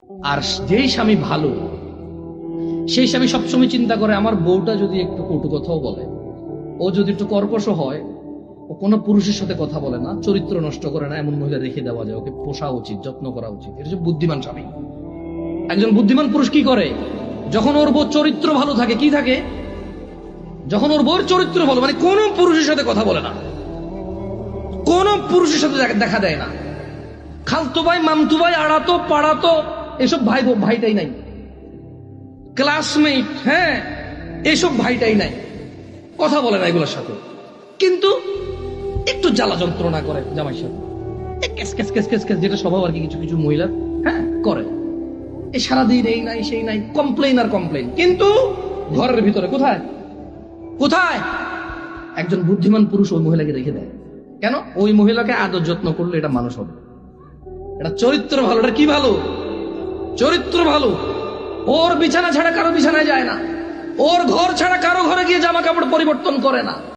আর যেই স্বামী ভালো, সেই স্বামী সবসময় চিন্তা করে আমার বউটা যদি একটু কটু কথাও বলে, ও যদি একটু কর্কশ হয়, ও কোনো পুরুষের সাথে কথা বলে না, চরিত্র নষ্ট করে না, এমন মহিলা রেখে দেওয়া যায়, ওকে পোষা উচিত, যত্ন করা উচিত। এটা হচ্ছে বুদ্ধিমান স্বামী। একজন বুদ্ধিমান পুরুষ কি করে? যখন ওর বউ চরিত্র ভালো থাকে, কি থাকে, যখন ওর বউর চরিত্র ভালো, মানে কোন পুরুষের সাথে কথা বলে না, কোন পুরুষের সাথে দেখা দেয় না, খালতো ভাই, মামতু ভাই, আড়াতো পাড়াতো, এসব ভাই ভাইটাই নাই, ক্লাসমেট, হ্যাঁ, এসব ভাইটাই নাই, কথা বলে না এগুলোর সাথে। কিন্তু একটু জ্বালা যন্ত্রণা করে জামাইয়ের সাথে, cash cash cash cash cash, যেটা স্বভাব আর কি কিছু কিছু মহিলার, হ্যাঁ, করে। এই সারাদিন এই নাই সেই নাই, কমপ্লেন আর কমপ্লেন। কিন্তু ঘরের ভিতরে কোথায় কোথায় একজন বুদ্ধিমান পুরুষ ওই মহিলাকে রেখে দেয়। কেন? ওই মহিলাকে আদর যত্ন করলে এটা মানুষ হবে, এটা চরিত্র ভালো। এটা কি ভালো? চরিত্র ভালো। ওর বিছানা ছাড়া কারো বিছানায় যায় না, ওর ঘর ছাড়া কারো ঘরে গিয়ে জামা কাপড় পরিবর্তন করে না।